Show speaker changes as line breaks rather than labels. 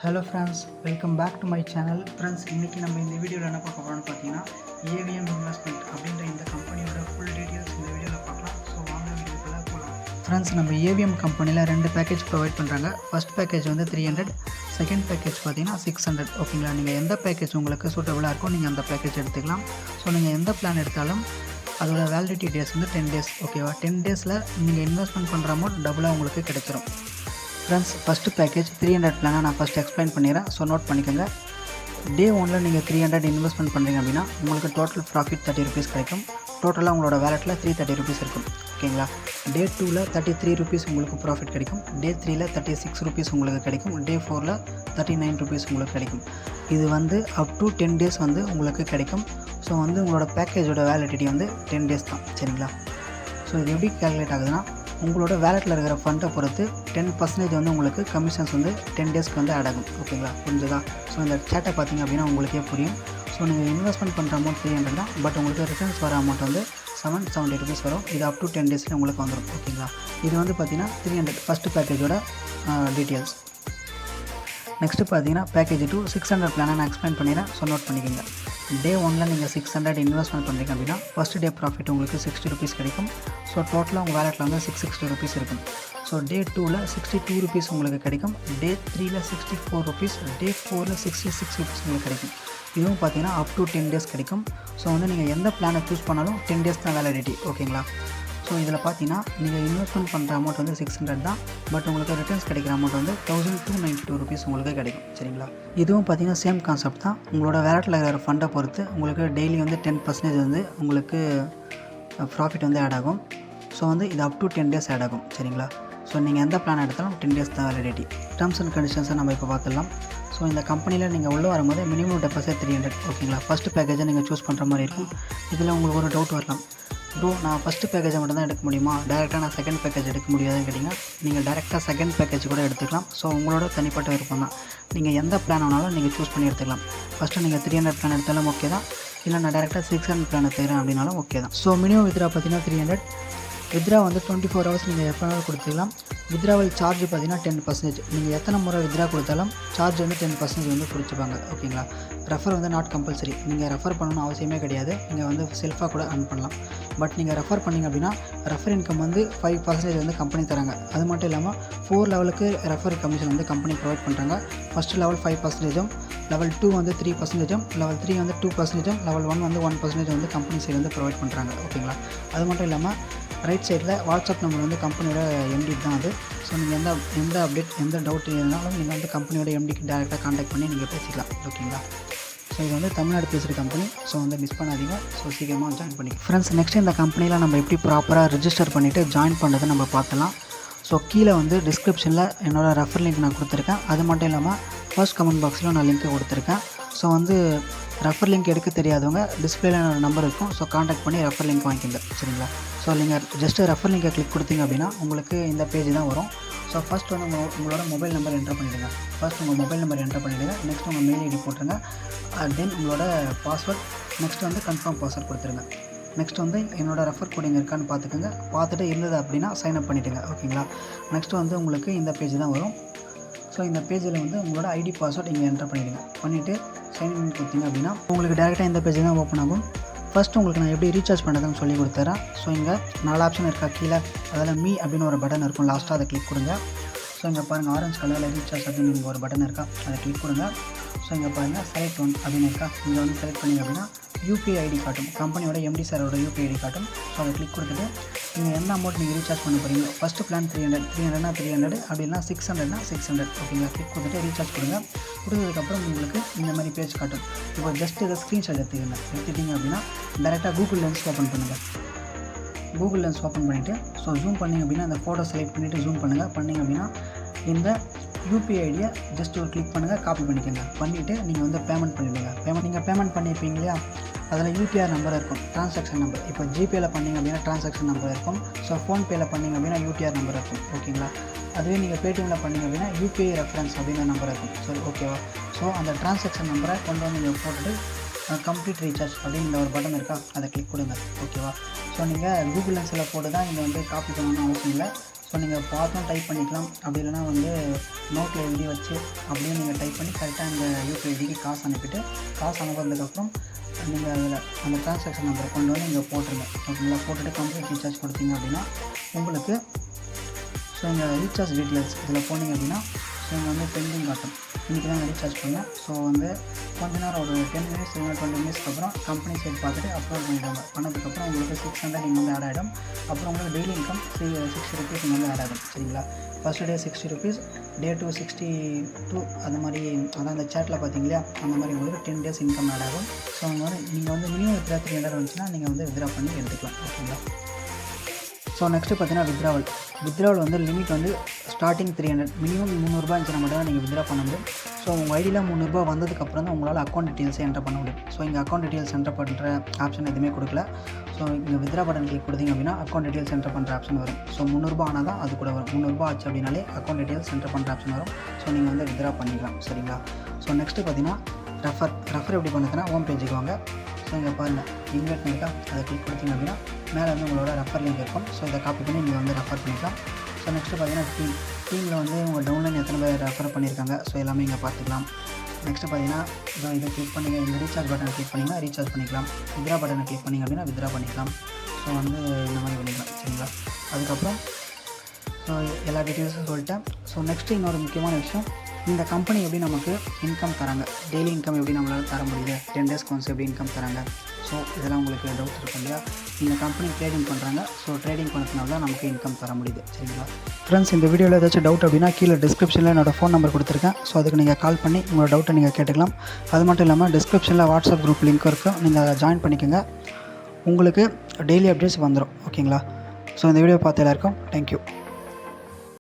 Hello friends, welcome back to my channel. Friends, இன்றைக்கி நம்ம இந்த வீடியோவில் என்ன பார்க்க போகிறோம்னு பார்த்தீங்கன்னா, ஏவிஎம் இன்வெஸ்ட்மெண்ட் அப்படின்ற இந்த கம்பெனியோட ஃபுல் டீட்டெயில்ஸ் இந்த வீடியோவில் பார்க்கலாம். ஸோ வாங்க வீடியோக்குள்ளே போகலாம். ஃப்ரெண்ட்ஸ், நம்ம ஏவிஎம் கம்பெனியில் 2 பேக்கேஜ் ப்ரொவைட் பண்ணுறாங்க. ஃபர்ஸ்ட் பேக்கேஜ் வந்து 300, செகண்ட் பேக்கேஜ் பார்த்தீங்கன்னா 600. ஓகேங்களா, நீங்கள் எந்த பேக்கேஜ் உங்களுக்கு சூட்டபுளாக இருக்கோ நீங்கள் அந்த பேக்கேஜ் எடுத்துக்கலாம். ஸோ நீங்கள் எந்த பிளான் எடுத்தாலும் அதோட வேலிடிட்டி டேஸ் வந்து 10 டேஸ். ஓகேவா, 10 டேஸில் நீங்கள் இன்வெஸ்ட்மெண்ட் பண்ணுற அமௌண்ட் டபுளாக உங்களுக்கு கிடைச்சிரும். ஃப்ரெண்ட்ஸ், ஃபஸ்ட்டு பேக்கேஜ் 300 பிளானை நான் ஃபஸ்ட் எக்ஸ்பிளைன் பண்ணிடுறேன். ஸோ நோட் பண்ணிக்கோங்க. டே 1 நீங்கள் 300 இன்வெஸ்ட்மெண்ட் பண்ணுறீங்க அப்படின்னா உங்களுக்கு டோட்டல் ப்ராஃபிட் 30 ருபீஸ் கிடைக்கும். டோட்டலாக உங்களோட வேலெட்டில் 330 ருபீஸ் இருக்கும். ஓகேங்களா, டே 2ல் 33 ருபீஸ் உங்களுக்கு ப்ராஃபிட் கிடைக்கும். டே 3ல் 36 ருபீஸ் உங்களுக்கு கிடைக்கும். டே 4ல் 39 ருபீஸ் உங்களுக்கு கிடைக்கும். இது வந்து அப் டு 10 டேஸ் வந்து உங்களுக்கு கிடைக்கும். ஸோ வந்து உங்களோட பேக்கேஜோட வேலிடிட்டி வந்து 10 டேஸ் தான். சரிங்களா, ஸோ இது எப்படி கேல்குலேட் ஆகுதுன்னா, உங்களோட வேலெட்டில் இருக்கிற ஃபண்டை பொறுத்து 10% வந்து உங்களுக்கு கமிஷன்ஸ் வந்து 10 டேஸ்க்கு வந்து ஆட் ஆகும். ஓகேங்களா, புரிஞ்சுதா? ஸோ இந்த சேட்டை பார்த்தீங்க அப்படின்னா உங்களுக்கே புரியும். ஸோ நீங்கள் இன்வெஸ்ட்மெண்ட் பண்ணுற அமௌண்ட் 300 தான், பட் உங்களுக்கு ரிட்டர்ன்ஸ் வர அமௌண்ட் வந்து 770 ருபீஸ் வரும். இது அப் டு 10 டேஸில் உங்களுக்கு வந்துடும். ஓகேங்களா, இது வந்து பார்த்தீங்கன்னா 300 ஃபஸ்ட்டு பேக்கேஜோட டீட்டெயில்ஸ். நெக்ஸ்ட்டு பார்த்தீங்கன்னா பேக்கேஜ் 2 600 பிளானை நான் எக்ஸ்பிளைன் பண்ணிடுறேன். ஸோ நோட் பண்ணிக்கோங்க. டே 1ல் நீங்கள் 600 இன்வெஸ்ட்மெண்ட் பண்ணுறீங்க அப்படின்னா ஃபஸ்ட் டே ப்ராஃபிட் உங்களுக்கு 60 ருபீஸ் கிடைக்கும். ஸோ டோட்டலாக உங்கள் வேலெட்டில் வந்து 660 ருபீஸ் இருக்கும். ஸோ டே 2ல் 62 ருபீஸ் உங்களுக்கு கிடைக்கும். டே 3ல் 64 ருபீஸ். டே 4ல் 66 ருபீஸ் உங்களுக்கு கிடைக்கும். இதுவும் பார்த்தீங்கன்னா அப் டு 10 டேஸ் கிடைக்கும். ஸோ வந்து நீங்கள் எந்த பிளானை சூஸ் பண்ணாலும் 10 டேஸ் தான் வேலிடிட்டி. ஓகேங்களா, ஸோ இதில் பார்த்தீங்கன்னா நீங்கள் இன்வெஸ்ட்மெண்ட் பண்ணுற அமௌண்ட் வந்து 600 தான், பட் உங்களுக்கு ரிட்டர்ன்ஸ் கிடைக்கிற அமௌண்ட் வந்து 1292 ருபீஸ் உங்களுக்கு கிடைக்கும். சரிங்களா, இதுவும் பார்த்தீங்கன்னா சேம் கான்செப்ட் தான். உங்களோட வேலெட்டில் இருக்கிற ஃபண்டை பொறுத்து உங்களுக்கு டெய்லி வந்து 10% வந்து உங்களுக்கு ப்ராஃபிட் வந்து ஆட் ஆகும். ஸோ வந்து இது அப் டு 10 டேஸ் ஆட் ஆகும். சரிங்களா, ஸோ நீங்கள் எந்த பிளான் எடுத்தாலும் 10 டேஸ் தான் வேலிடிட்டி. டேர்ம்ஸ் அண்ட் கண்டிஷன்ஸை நம்ம இப்போ பார்த்துடலாம். ஸோ இந்த கம்பெனியில் நீங்கள் உள்ளே வரும்போது மினிமம் டெபாசிட் 300. ஓகேங்களா, ஃபஸ்ட்டு பேக்கேஜை நீங்கள் சூஸ் பண்ணுற மாதிரி இருக்கும். இதில் உங்களுக்கு ஒரு டவுட் வரலாம், ப்ரோ நான் ஃபஸ்ட்டு பேக்கேஜை மட்டும் தான் எடுக்க முடியுமா, டேரெக்டாக நான் செகண்ட் பேக்கேஜ் எடுக்க முடியாதுன்னு கேட்டிங்கன்னா, நீங்கள் டேரெக்டாக செகண்ட் பேக்கேஜ் கூட எடுத்துக்கலாம். ஸோ உங்களோட தனிப்பட்ட விருப்பம் தான். நீங்கள் எந்த பிளான் வேணாலும் நீங்கள் சூஸ் பண்ணி எடுத்துக்கலாம். ஃபஸ்ட்டு நீங்கள் 300 பிளான் எடுத்தாலும் ஓகே தான், இல்லை நான் டேரெக்டாக 600 பிளான் எடுத்துக்கிறேன் அப்படின்னாலும் ஓகே தான். ஸோ மினிமம் வித்ரா பார்த்தீங்கன்னா 300. வித்ரா வந்து 24 ஹவர்ஸ் நீங்கள் எப்போ வேணாலும் கொடுத்துக்கலாம். வித்ராவல் சார்ஜ் பார்த்தீங்கன்னா 10%. நீங்கள் எத்தனை முறை வித்ரா கொடுத்தாலும் சார்ஜ் வந்து 10% வந்து பிடிச்சிப்பாங்க. ஓகேங்களா, ரெஃபர் வந்து நாட் கம்பல்சரி. நீங்கள் ரெஃபர் பண்ணணும்னு அவசியமே கிடையாது. நீங்கள் வந்து செல்ஃபாக கூட earn பண்ணலாம். பட் நீங்கள் ரெஃபர் பண்ணிங்க அப்படின்னா ரெஃபர் இன்கம் வந்து 5% வந்து கம்பெனி தராங்க. அது மட்டும் இல்லாமல் 4 லெவலுக்கு ரெஃபர் கமிஷன் வந்து கம்பெனி ப்ரொவைட் பண்ணுறாங்க. ஃபஸ்ட்டு லெவல் 5%, லெவல் 2 வந்து 3%, லெவல் 3 வந்து 2%, லெவல் 1 வந்து 1% வந்து கம்பெனி சைடு வந்து ப்ரொவைட் பண்ணுறாங்க. ஓகேங்களா, அது மட்டும் இல்லாமல் ரைட் சைடில் வாட்ஸ்அப் நம்பர் வந்து கம்பெனியோட எம்டி தான் அது. ஸோ நீங்கள் எந்த அப்டேட் எந்த டவுட் இருந்தாலும் நீங்கள் வந்து கம்பெனியோட எம்டிக்கு டேரெக்டாக கான்டாக்ட் பண்ணி நீங்கள் பேசிக்கலாம். ஓகேங்களா, ஸோ இது வந்து தமிழ்நாடு பேசுகிற கம்பெனி. ஸோ வந்து மிஸ் பண்ணாதீங்க. ஸோ சீக்கிரமாக ஜாயின் பண்ணி ஃப்ரெண்ட்ஸ். நெக்ஸ்ட் இந்த கம்பெனியில் நம்ம எப்படி ப்ராப்பராக ரிஜிஸ்டர் பண்ணிவிட்டு ஜாயின் பண்ணுறது நம்ம பார்த்துலாம். ஸோ கீழே வந்து டிஸ்கிரிப்ஷனில் என்னோடய ரெஃபர் லிங்க் நான் கொடுத்துருக்கேன். அது மட்டும் இல்லாமல் ஃபர்ஸ்ட் கமெண்ட் பாக்ஸில் நான் லிங்க்கு கொடுத்துருக்கேன். ஸோ வந்து ரெஃபர் லிங்க் எடுக்க தெரியாதவங்க டிஸ்பிளேல நம்பர் இருக்கும். ஸோ கான்டாக்ட் பண்ணி ரெஃபர் லிங்க் வாங்கிக்கோங்க. சரிங்களா, ஸோ நீங்கள் ஜஸ்ட்டு ரெஃபர் லிங்கை கிளிக் கொடுத்தீங்க அப்படின்னா உங்களுக்கு இந்த பேஜ் தான் வரும். ஸோ ஃபஸ்ட் வந்து உங்களோட மொபைல் நம்பர் என்டர் பண்ணிவிடுங்க. ஃபஸ்ட் உங்கள் மொபைல் நம்பர் என்டர் பண்ணிவிடுங்க. நெக்ஸ்ட் உங்கள் மெயில் ஐடி போட்டுருங்க. தென் உங்களோட பாஸ்வேர்ட். நெக்ஸ்ட் வந்து கன்ஃபார்ம் பாஸ்வேர்ட் கொடுத்துருங்க. நெக்ஸ்ட் வந்து என்னோடய ரெஃபர் கோடிங் இருக்கான்னு பார்த்துக்கோங்க. பார்த்துட்டு இருந்தது அப்படின்னா சைன் அப் பண்ணிவிடுங்க. ஓகேங்களா, நெக்ஸ்ட் வந்து உங்களுக்கு இந்த பேஜ் தான் வரும். ஸோ இந்த பேஜில் வந்து உங்களோட ஐடி பாஸ்வேர்ட் இங்கே என்டர் பண்ணிவிடுங்க. பண்ணிவிட்டு சைன் இன் கொடுத்தீங்க அப்படின்னா உங்களுக்கு டேரெக்டாக இந்த பேஜ் தான் ஓப்பன் ஆகும். ஃபஸ்ட்டு உங்களுக்கு நான் எப்படி ரீசார்ஜ் பண்ணுறதுன்னு சொல்லி கொடுத்துறேன். ஸோ இங்கே 4 ஆப்ஷன் இருக்கா கீழே, அதில் மீ அப்படின்னு ஒரு பட்டன் இருக்கும். லாஸ்ட்டாக அதை கிளிக் கொடுங்க. ஸோ இங்கே பாருங்கள் ஆரஞ்சு கலரில் ரீசார்ஜ் அப்படின்னு இங்கே ஒரு பட்டன் இருக்கா, அதை கிளிக் கொடுங்க. ஸோ இங்கே பாருங்கள் செலக்ட் ஒன் அப்படின்னு இருக்கா, இங்கே வந்து செலக்ட் பண்ணிங்க அப்படின்னா யூபிஐ ஐடி காட்டும். கம்பெனியோட எம்டி சாரோட யூபிஐ ஐடி காட்டும். ஸோ அதை கிளிக் கொடுத்துட்டு நீங்கள் எந்த அமௌண்ட் நீங்கள் ரீசார்ஜ் பண்ண போகிறீங்க. ஃபஸ்ட்டு பிளான் 300னா 300, அப்படின்னா 600னா 600. ஓகேங்களா, கிளிக் கொடுத்துட்டு ரீசார்ஜ் கொடுங்க. கொடுத்ததுக்கப்புறம் உங்களுக்கு இந்த மாதிரி பேஜ் காட்டும். இப்போ ஜஸ்ட் இதை ஸ்க்ரீன்ஷாட் எடுத்துக்கிட்டீங்க அப்படின்னா டேரெக்டாக கூகுள் லென்ஸ் ஓப்பன் பண்ணுங்கள். கூகுள் லென்ஸ் ஓப்பன் பண்ணிவிட்டு ஸோ ஜூம் பண்ணிங்க அப்படின்னா அந்த ஃபோட்டோ செலக்ட் பண்ணிவிட்டு ஜூம் பண்ணுங்கள். பண்ணிங்க அப்படின்னா இந்த யூபிஐ ஐடியை ஜஸ்ட் ஒரு கிளிக் பண்ணுங்கள், காப்பி பண்ணிக்கோங்க. பண்ணிவிட்டு நீங்கள் வந்து பேமெண்ட் பண்ணிவிடுங்க. நீங்கள் பேமெண்ட் பண்ணியிருப்பீங்க இல்லையா, அதில் யூடிஆர் நம்பர் இருக்கும், ட்ரான்சாக்ஷன் நம்பர். இப்போ ஜிபேயில் பண்ணிங்க அப்படின்னா ட்ரான்சாக்ஷன் நம்பர் இருக்கும். ஸோ ஃபோன்பேயில் பண்ணிங்க அப்படின்னா யூடிஆர் நம்பர் இருக்கும். ஓகேங்களா, அதுவே நீங்கள் பேடிஎம்மில் பண்ணிங்க அப்படின்னா யூபிஐ ரெஃபரன்ஸ் அப்படிங்கிற நம்பர் இருக்கும். சரி, ஓகேவா. ஸோ அந்த ட்ரான்சாக்ஷன் நம்பரை கொண்டு வந்து நீங்கள் போட்டுட்டு கம்ப்ளீட் ரீசார்ஜ் அப்படின்னு ஒரு பட்டன் இருக்கா, அதை கிளிக் கொடுங்க. ஓகேவா, ஸோ நீங்கள் கூகுள் லென்ஸில் போட்டு தான் இங்கே வந்து காப்பி பண்ணணும்னு அவசியம் இல்லை. ஸோ ஸோ நீங்கள் பார்த்தும் டைப் பண்ணிக்கலாம், அப்படி இல்லைனா வந்து நோட்டில் எழுதி வச்சு அப்படியே நீங்கள் டைப் பண்ணி கரெக்டாக அந்த யூபிஐ ஐடிக்கு காசு அனுப்பிட்டு, காசு அனுப்புனதுக்கப்புறம் நீங்கள் அதில் அந்த ட்ரான்சாக்ஷன் நம்பரை கொண்டு வந்து நீங்கள் போட்டுருங்க. ஓகேங்களா? போட்டுட்டு கம்ப்ளீட் ரீசார்ஜ் கொடுத்தீங்க அப்படின்னா உங்களுக்கு ஸோ இங்கே ரீசார்ஜ் டீட்டெயில்ஸ் இதில் போனீங்க அப்படின்னா ஸோ இங்கே வந்து பெண்டிங் காட்டும். இன்றைக்கி தான் ரீசார்ஜ் பண்ணேன். ஸோ வந்து கொஞ்ச நேரம் ஒரு 10 மினிட்ஸ் இல்லைனா 20 மினிட்ஸ்க்கு அப்புறம் கம்பெனி சைட் பார்த்துட்டு அப்லோட் பண்ணிவிடுவாங்க. பண்ணதுக்கப்புறம் உங்களுக்கு 600 இங்கே வந்து ஆட் ஆகிடும். அப்புறம் உங்களுக்கு டெய்லி இன்கம் 60 ருபீஸ் இங்கே வந்து ஆட் ஆகும். சரிங்களா? ஃபஸ்ட்டு டே 60 ருபீஸ், டே 2 62 அந்த மாதிரி, அதான் அந்த சேட்டில் பார்த்தீங்களா அந்த மாதிரி உங்களுக்கு 10 டேஸ் இன்கம் ஆட் ஆகும். ஸோ அவங்க வந்து நீங்கள் வந்து மினிமம் வித்ரா 300 வந்துச்சுன்னா நீங்கள் வந்து வித்ரா பண்ணி எடுத்துக்கலாம். ஓகேங்களா? ஸோ நெக்ஸ்ட்டு பார்த்தீங்கன்னா வித்ராவல் வந்து லிமிட் வந்து ஸ்டார்டிங் 300, மினிமம் 300 இருந்துச்சுன்னா மட்டும் தான் நீங்கள் வித்ரா பண்ண முடியும். ஸோ உங்கள் ஐடியில் 300 வந்ததுக்கப்புறம் தான் உங்களால் அக்கௌண்ட் டீட்டெயில்ஸை என்டர் பண்ண முடியும். ஸோ இங்கே அக்கௌண்ட் டீட்டெயில்ஸ் என்டர் பண்ணுற ஆப்ஷன் எதுவுமே கொடுக்கல. ஸோ இங்கே வித்ரா பட்டன் கிளிக் கொடுத்தீங்க அப்படின்னா அக்கௌண்ட் டீட்டெயில்ஸ் என்டர் பண்ணுற ஆப்ஷன் வரும். ஸோ 300 ஆனால் தான் அது கூட வரும். 300 ஆச்சு அப்படின்னாலே அக்கௌண்ட் டீட்டெயில்ஸ் என்டர் பண்ணுற ஆப்ஷன் வரும். ஸோ நீங்கள் வந்து வித்ரா பண்ணிக்கலாம். சரிங்களா? ஸோ நெக்ஸ்ட்டு பார்த்தீங்கன்னா ரெஃபர் எப்படி பண்ணுறதுன்னா ஹோம் பேஜுக்கு வாங்க. ஸோ இங்கே பாருங்கள் இன்வைட் இருக்கா, அதை கிளிக் கொடுத்தீங்க அப்படின்னா மேலே வந்து உங்களோட ரெஃபர் லிங்க் இருக்கும். ஸோ இதை காப்பி பண்ணி நீங்கள் வந்து ரெஃபர் பண்ணிக்கலாம். ஸோ நெக்ஸ்ட்டு பார்த்தீங்கன்னா டீமில் வந்து உங்கள் டவுன்லைன் எத்தனை பேர் ரெஃபர் பண்ணியிருக்காங்க, ஸோ எல்லாமே இங்கே பார்த்துக்கலாம். நெக்ஸ்ட்டு பார்த்தீங்கன்னா இதை கிளிக் பண்ணி இந்த ரீசார்ஜ் பட்டனை கிளிக் பண்ணிங்கன்னா ரீசார்ஜ் பண்ணிக்கலாம். வித்ரா பட்டனை கிளிக் பண்ணிங்க அப்படின்னா வித்ரா பண்ணிக்கலாம். ஸோ வந்து இந்த மாதிரி பண்ணிக்கலாம். சரிங்களா? அதுக்கப்புறம் ஸோ எல்லா டீட்டெயில்ஸும் சொல்லிட்டேன். ஸோ நெக்ஸ்ட்டு இன்னொரு முக்கியமான விஷயம், இந்த கம்பெனி எப்படி நமக்கு இன்கம் தராங்க, டெய்லி இன்கம் எப்படி நம்மளால் தர முடியுது, 10 டேஸ்க்கு ஒன்ஸ் எப்படி இன்கம் தராங்க. ஸோ இதெல்லாம் உங்களுக்கு டவுட் இருக்கும் இல்லையா? இந்த கம்பெனி ட்ரேடிங் பண்ணுறாங்க. ஸோ ட்ரேடிங் பண்ணதுனால தான் நமக்கு இன்கம் தர முடியுது. சரிங்களா ஃப்ரெண்ட்ஸ்? இந்த வீடியோவில் ஏதாச்சும் டவுட் அப்படின்னா கீழே டிஸ்கிரிப்ஷனில் என்னோடய ஃபோன் நம்பர் கொடுத்துருக்கேன். ஸோ அதுக்கு நீங்கள் கால் பண்ணி உங்களோட டவுட்டை நீங்கள் கேட்டுக்கலாம். அது மட்டும் இல்லாமல் டிஸ்கிரிப்ஷனில் வாட்ஸ்அப் குரூப் லிங்க் இருக்குது, நீங்கள் அதை ஜாயின் பண்ணிக்கோங்க. உங்களுக்கு டெய்லி அப்டேட்ஸ் வந்துடும். ஓகேங்களா? ஸோ இந்த வீடியோ பார்த்து எல்லாருக்கும் தேங்க்யூ.